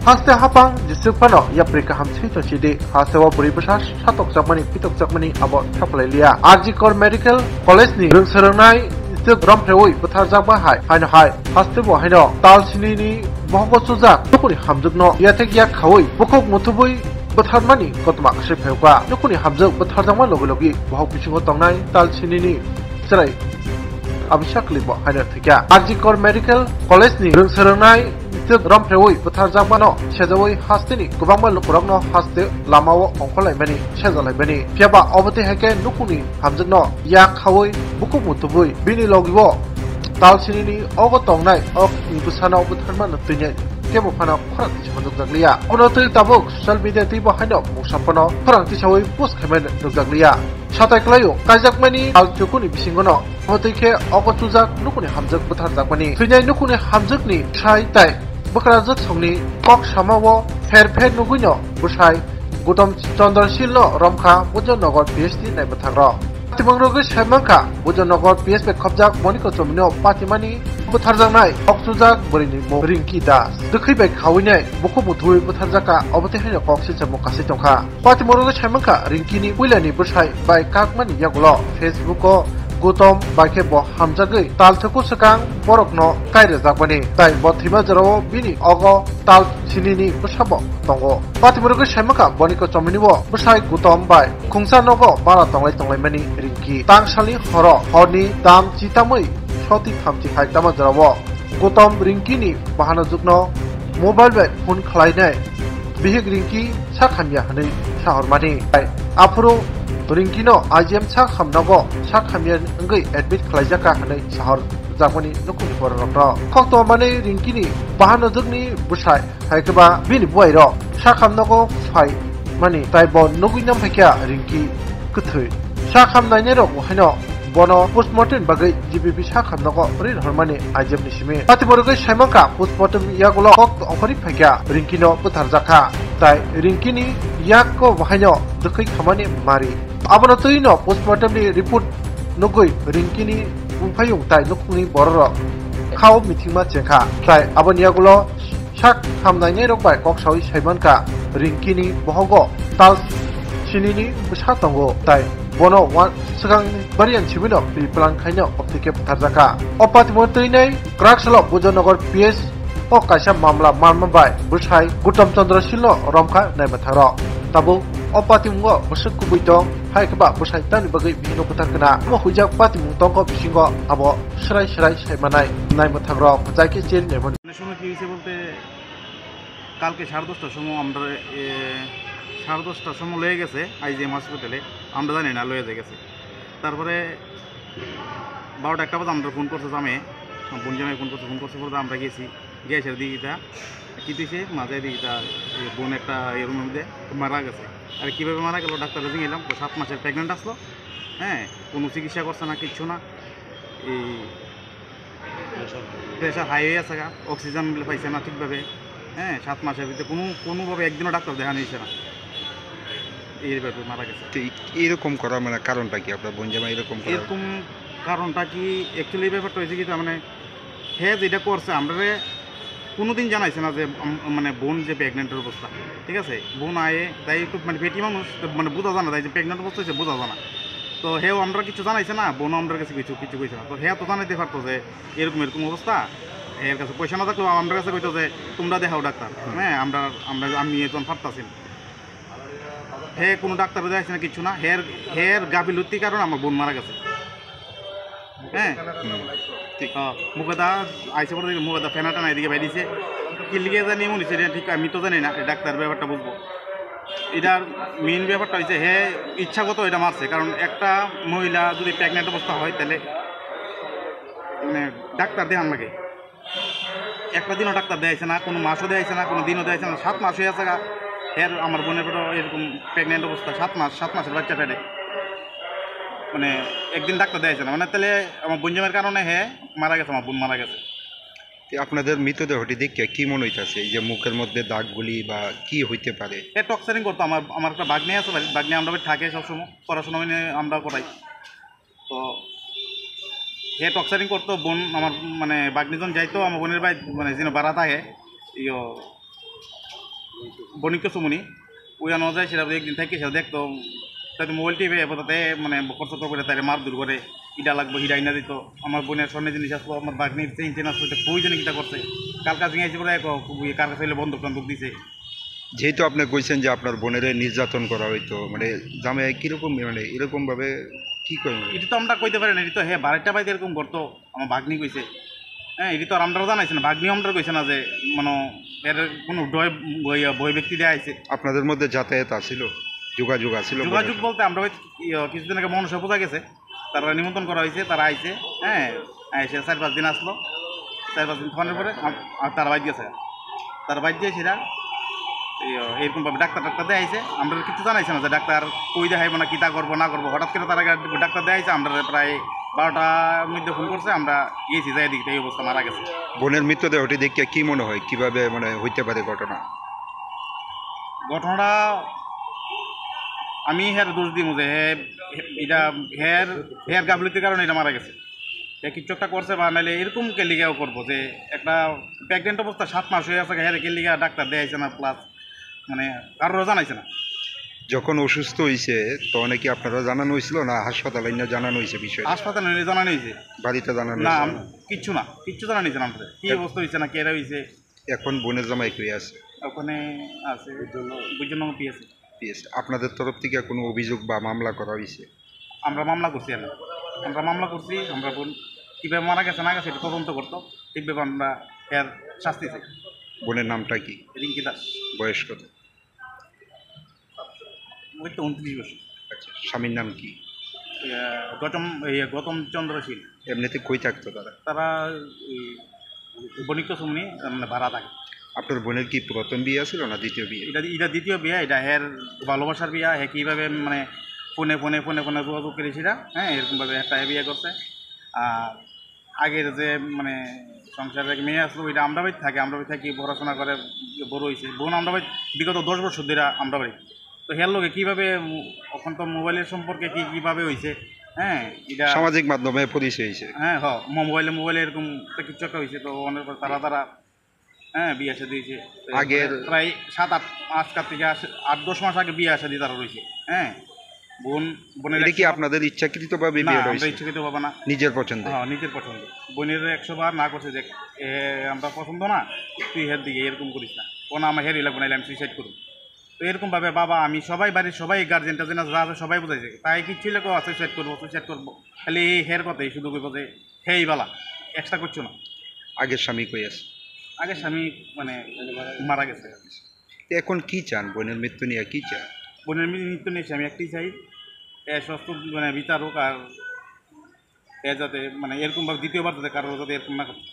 haste hapang jisuk pano yaprika hamsi to chidi hasewa puri besar satok jakmani pitok jakmani abo thaplelia Arjikor Medical College ni rungserongnai tuk romprewoi buthar jakba hai haino hai haste bo haino talsini ni bohgo sujak nukuni hamjukno yatek yak khawoi bukok mutubui butharmani kotma kse pheuka nukuni hamjuk buthar jakma logi bohok bisingo tongnai talsini ni chrai abishak libo haino thikya Arjikor Medical College ni rungserongnai tuk romprewoi buthar jakbano sejawoi hasteni kubangma lukurokno haste lamao ongkolaimani sejalaimani phiaba obate heke nukuni hamjukno yak khawoi bukok mutubui bini logibo talsini ogo tongnai ok ibusana obutharma nutine kebo phana khorang tisamuk jakliya ono tui tabuk social media tibo haino musapano khorang tisawoi post khamen nukjakliya satai klayo kaijakmani alchukuni bisingono hoteike ogo chujak nukuni hamjuk buthar jakmani tuinai nukuni hamjukni sai tai bukrajak songni kok samawo her nuguino busai Gautam Chandra Shilno Romkha Bujonogor PhD nai buthangro Patimangroge Shaimangka Bujonogor PhD khobjak moniko chomino patimani butharjangnai oksujak borini mo ringki das dukhibai khawinai buku buthui butharjaka obate haino koksil chamo kasi tongkha Patimangroge Shaimangka ringkini puilani busai bai kakmani yagulo Facebook o Gautam baike bo hamjagoi talthuku sakang borokno kairejakbani tai bo thima jaro bini ogo tal sinini busabo tongo Patimurugo Shaimaka boniko chominibo busai Gautam bai khungsa nogo bara tonglai mani ringki tangsali horo honi dam chitamoi soti thamchi hai tama jarawo Gautam ringkini bahana jukno mobile bai phone khlainai bihik ringki sakhamya hanai sahormani afuro ringkino IGM sakhamnago sakhamya ngai admit khlaijaka hanai sahor jakmani nukuni borokno khokto mane ringkini bahana jukni busai haikeba bini boiro sakhamnago phai mani taibo nuguinam phekya ringki kuthui sakhamnaine rok haino bono postmortem bagai GBP sakhamnago rin hormani IGM nisimi Patimurugo Shaimangka postmortem yagulo kok ongkhori phekya ringkino butharjaka tai ringkini yakko haino dukhai khamani mari abono tuino postmortem ni report nugui ringkini umphayung tai nukuni bororo khao mitingma chengkha tai aboni yagulo sak khamnaine rok bai kok sawi Shaimanka ringkini bohogo tal sinini busatongo tai bono wan sagang barian chibino plan khaino optike tarjaka opatimotoinai kraksalo Bujonogor PS o kaisa mamla marma bai busai Gautam Chandra Shilno Romkha nai batharo tabu opatimgo busuk kubuito haikeba busai tani bagai bino butarkana mo hujak patimung tongko bisingo abo srai saimanai nai batharo jaike chen nemon সময় কি হয়েছে বলতে কালকে 10:30টার সময় আমরা 10:30টার সময় লয়ে গেছে IGM হসপিটালে আমরা জানি না লয়ে গেছে তারপরে 12টা 1টা বাজে আমরা ফোন করছে জামে বোনজামে ফোন করছে পরে আমরা গেছি গ্যাসের দিকিটা কি দিয়েছে মাঝে দিকিটা বোন একটা এরুমের মধ্যে মারা গেছে আর কীভাবে মারা গেল ডাক্তারে জিজ্ঞেলাম 7 মাসের প্রেগনেন্ট আসলো হ্যাঁ কোনো চিকিৎসা করছে না কিচ্ছু না এই প্রেশার হাই হয়ে আছে অক্সিজেন পাইছে না ঠিকভাবে হ্যাঁ 7 মাসের ভিতরে কোনোভাবে একদিনও ডাক্তার দেখা নিয়েছে না এইভাবে মারা গেছে এরকম করা মানে কারণটা কি আপনার বোনজামা এরকম কারণটা কি অ্যাকচুয়ালি ব্যাপারটা হয়েছে কি মানে হ্যাঁ যেটা করছে আমরা কোনোদিন জানাইছে না যে মানে বোন যে প্রেগনেন্টের অবস্থা ঠিক আছে বোন আয়ে তাই একটু মানে পেটি মানুষ মানে বোঝা জানা তাই যে প্রেগনেন্ট অবস্থা হয়েছে বোঝা জানা তো হেও আমরা কিছু জানাইছে না বোন আমরা কাছে কিছু কইছে না তো হ্যাঁ তো জানাইতে পারতো যে এরকম অবস্থা এর কাছে পয়সা না থাকলেও আমার কাছে কইতো যে তোমরা দেখাও ডাক্তার হ্যাঁ আমি এখন পারতাছি হ্যাঁ কোনো ডাক্তার দেখাইছে না কিছু না হের গাফিলতির কারণে আমার বোন মারা গেছে হ্যাঁ ঠিক মুখেদা আইসে পরে মুখেদা ফেনাটা না এদিকে বাইরেছে কি লিখে জানি মনে হচ্ছে ঠিক আমি তো জানি না ডাক্তার ব্যাপারটা বুঝবো এটার মেইন ব্যাপারটা হচ্ছে হ্যাঁ ইচ্ছাগত এটা মারছে কারণ একটা মহিলা যদি প্রেগনেন্ট অবস্থা হয় তাহলে মানে ডাক্তার দেখান লাগে একটা দিনও ডাক্তার দেখাইছে না কোনো মাসও দেখাইছে না কোনো দিনও দেখাইছে না 7 মাস হয়ে আছে এর আমার বোনের পেটে এরকম প্রেগনেন্ট অবস্থা 7 মাসের বাচ্চা পেটে মানে একদিন ডাক্তার দেখাইছে না মানে তাহলে আমার বোনজামের কারণে হ্যাঁ মারা গেছে আমার বোন মারা গেছে আপনাদের মৃতদেহটি দেখে কি মনে হইতেছে এই যে মুখের মধ্যে দাগগুলি বা কি হইতে পারে টক্সারিং করতো আমার একটা বাগনি আছে বাগনি আমরা থাকে সবসময় পড়াশোনা আমরা করাই তো হে টক্সারিং করতো বোন আমার মানে বাগনিজন যাইতো আমার বোনের ভাই মানে যেন বাড়া থাকে বণিক্য সুমনি ওইখানে যায় সেটা একদিন থেকে সেটা দেখতো তাই মোবাইল টিভে তাতে মানে খরচ করে তাই মারধর করে ইটা লাগবে হিরা ইনা দিত আমার বোনের স্বর্ণের জিনিস আসলো আমার বাগনির চেন চেন আসলো কই জানি কিটা করছে কাল কাছে গিয়েছে বলে কার কাছে বন্দুক টন্দুক দিছে। যেহেতু আপনি কইছেন যে আপনার বোনের নির্যাতন করা হইতো মানে জামাই কিরকম মানে এরকমভাবে কী করেন? এটা তো আমরা কইতে পারি না, এটা তো হ্যাঁ বাড়িটা বাইতে এরকম করতো আমার ভাগ্নি কইছে। হ্যাঁ এটা তো আর আমরাও জানাইছে না, ভাগ্নি আমরা কইছে না যে মানে এর কোনো বই ব্যক্তি দেওয়া আছে। আপনাদের মধ্যে যাতায়াত আছিল, যোগাযোগ আছিল? যোগাযোগ বলতে আমরা কিছুদিন আগে মনসা পূজা গেছে, তারা নিমন্ত্রণ করা হয়েছে, তারা আইছে। হ্যাঁ এসে 4-5 দিন আসলো, 4-5 দিন থাকার পরে তারা বাইর গেছে। তারা বাইর দিয়ে সেটা এরকমভাবে ডাক্তার দেওয়া হয়েছে। আমরা কিছু জানাইছে না যে ডাক্তার কই দেখাইব না কিতা করবো না করবো, হঠাৎ করে তারা ডাক্তার দেওয়া হয়েছে। আমরা প্রায় 12টার মধ্যে ফোন করছে, আমরা গিয়েছি যাই দিকে এই অবস্থা মারা গেছে। বোনের মৃতদেহটি দেখে কি মনে হয় কিভাবে মানে হইতে পারে ঘটনাটা? আমি হের দোষ দিব যে এটা হের গাফলতির কারণে এটা মারা গেছে। কিছু একটা করছে বা নাহলে এরকম কেলিগাও করবো যে একটা প্রেগনেন্ট অবস্থা 7 মাস হয়ে আছে, হের কেলিগা ডাক্তার দেয়াইছে না, প্লাস মানে কারোর জানাইছে না। যখন অসুস্থ হয়েছে তখন কি আপনারা জানানো হয়েছিল না হাসপাতালে জানানো হয়েছে? বিষয় হাসপাতালে জানানো হয়েছে, বাড়িতে জানানো না কিচ্ছু জানানো হয়েছে না আমাদের কি অবস্থা হয়েছে না কেরা হয়েছে। এখন বোনের জামাই কই আছে? ওখানে আছে বুঝুন পিএসে। আপনাদের তরফ থেকে কোনো অভিযোগ বা মামলা করা হয়েছে? আমরা মামলা করছি, আমরা মামলা করছি। আমরা বোন কীভাবে মারা গেছে না গেছে এটা তদন্ত করতো, ঠিকভাবে আমরা এর শাস্তি চাই। বোনের নামটা কি? রিঙ্কি দাস। বয়স কত? ওই তো 29 বছর। আচ্ছা, স্বামীর নাম কি? গৌতম চন্দ্র শীল। এমনিতে কই থাকতো তারা? তারা বণিক্য সুমনি মানে ভাড়া থাকে। আপনার বোনের কি প্রথম বিয়ে ছিল না দ্বিতীয় বিয়ে? এটা দ্বিতীয় বিয়ে। এটা হের ভালোবাসার বিয়া। হ্যাঁ কীভাবে মানে ফোনে ফোনে ফোনে ফোনে যোগাযোগ করেছিলা। হ্যাঁ এরকমভাবে একটা বিয়ে করছে। আর আগের যে মানে সংসারের মেয়ে আসলো ওইটা আমরা বাড়ি থাকে, আমরা বাড়ি থাকি পড়াশোনা করে বড় হয়েছে। বোন আমরা বাড়ি বিগত 10 বছর ধরে আমরা বাড়ি। তো হের লোকে কীভাবে এখন তো মোবাইলের সম্পর্কে কীভাবে হয়েছে। হ্যাঁ এটা সামাজিক মাধ্যমে পরিচয় হয়েছে। হ্যাঁ মোবাইলে এরকম কিছু একটা হয়েছে। তো অনেক তারা হ্যাঁ বিয়ে আসা দিয়েছে। আগের প্রায় 7-8 আজকাল থেকে 8-10 মাস আগে বিয়ে আসা দিয়ে তারা রয়েছে। হ্যাঁ বোনের কি আপনাদের ইচ্ছাকৃতভাবে বিয়ে হয়েছে? আমরা ইচ্ছাকৃতভাবে না, নিজের পছন্দ। হ্যাঁ নিজের পছন্দ। বোনের 100 বার না করছে যে আমরা পছন্দ না, তুই হের দিকে এরকম করিস না, কোনো আমার হেরই লাগবে না, আমি সুইসাইড করুন। তো এরকমভাবে বাবা আমি সবাই বাড়ির সবাই গার্জেনটা যেন যা আছে সবাই বুঝাইছে, তাই কিছু লেখো সুইসাইড করবো খালি এই হের কথাই শুধু করবো যে হেই বালা এক্সট্রা করছো না। আগের স্বামী কই আছে? আগের স্বামী মানে মারা গেছে। এখন কি চান? বোনের মৃত্যু নিয়ে কি চান? বোনের মৃত্যু নিয়ে আমি একটাই চাই, সুস্থ মানে বিচারক, আর যাতে মানে এরকমভাবে দ্বিতীয়বার যাতে কারোর যাতে এরকম না করতে।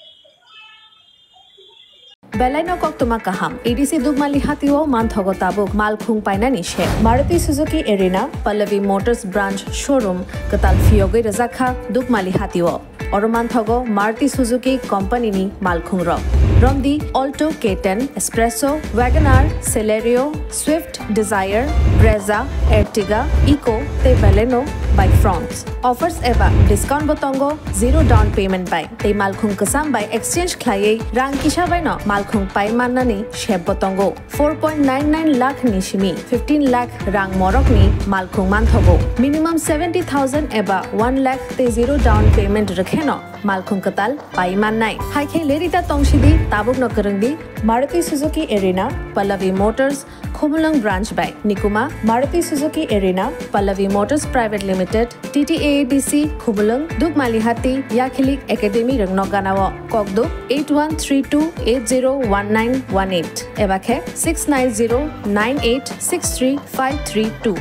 Belai kok tumakaham. EDC Dugmali Hatiwo Manthogo Tabuk Malkhung Painani She. Maruti Suzuki Arena, Pallavi Motors Branch Showroom, Katal Fioge Razakha Dugmali Hatiwo. Oromanthogo Maruti Suzuki Company ni Malkhung Ro. Rondi Alto K10, Espresso, Wagoner, Celerio, Swift, Desire, Brezza, Ertiga, Eco, Te Baleno by France. Offers eba discount botongo, 0 down payment by. Te Malkhung Kasam by exchange klaye rang kisha by no Malkhung pai manani sheb botongo. 4.99 lakh nishimi, 15 lakh rang morok ni Malkhung manthogo. Minimum 70,000 eba 1 lakh te 0 down payment rakheno. Malkhung Katal pai manai. Hai khe lerita tongshidi tabuk no karangdi Maruti Suzuki Arena, Pallavi Motors, Khumulang Branch by Nikuma, Maruti Suzuki Arena, Pallavi Motors Private Limited, TTAADC, Khumulang, Dugmalihati, Yakhilik Academy Rangnoganawa, Kokduk 8132801918, Ebakhe 69098635332.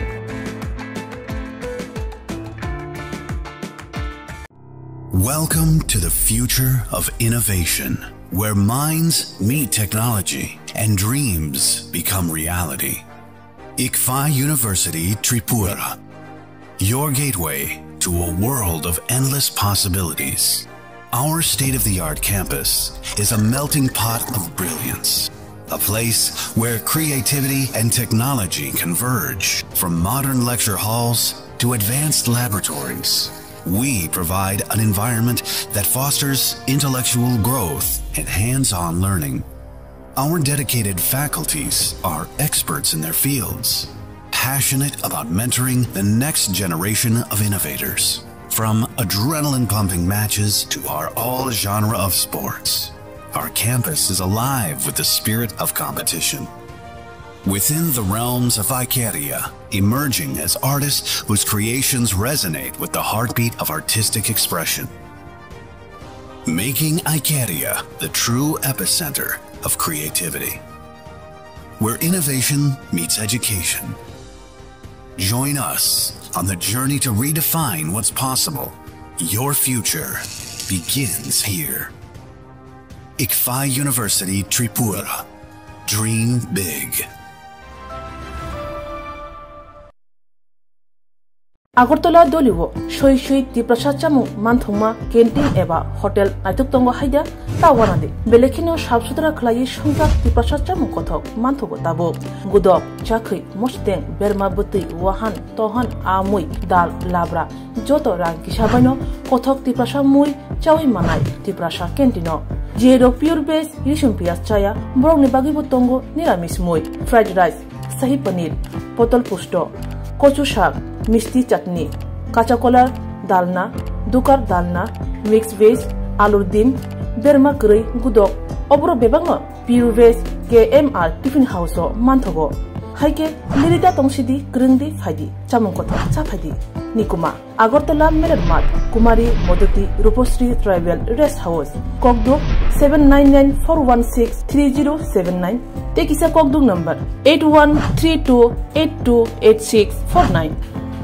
Welcome to the future of innovation, where minds meet technology and dreams become reality. ICFA University Tripura, your gateway to a world of endless possibilities. Our state-of-the-art campus is a melting pot of brilliance, a place where creativity and technology converge. From modern lecture halls to advanced laboratories, we provide an environment that fosters intellectual growth and hands-on learning. Our dedicated faculties are experts in their fields, passionate about mentoring the next generation of innovators. From adrenaline-pumping matches to our all-genre of sports, our campus is alive with the spirit of competition. Within the realms of Ikeria, emerging as artists whose creations resonate with the heartbeat of artistic expression. Making Ikeria the true epicenter of creativity, where innovation meets education. Join us on the journey to redefine what's possible. Your future begins here. ICFI University Tripura. Dream big. Agartala Dolivo, Shoi Shui Tiprasha Chamu, Manthuma, Kentin Eva, Hotel, Natuktongo Haida, Tawanade, Belekino, Shabsutra Klai, Shunga, Tiprasha Chamu Kotok, Mantogo Tabo, Gudok, Chakri, Moshten, Berma Buti, Wahan, Tohan, Amui, Dal, Labra, Joto Rang, Kishabano, Kotok Tiprasha Mui, Chawi Manai, Tiprasha Kentino, Jero Pure Base, Yishun Pias Chaya, Brownie Bagibutongo, Niramis Mui, Fried Rice, Sahi Paneer, Potol Pusto, Kochu Shak, Misti Chutney, Kacha Kolar, Dalna, Dukar Dalna, Mixed Veg, Alur Dim, Berma Curry, Gudok, Obro Bebango, Pure Veg, KMR Tiffin House, Mantogo, Haike, Lirita Tongsidi, Grundi, Fadi, Chamunkota, Chapadi, Nikuma, Agortala Melermat, Kumari, Modoti, Rupostri Tribal Rest House, Kogdo 799-416-3079. Take is a Kogdo number 8132828649.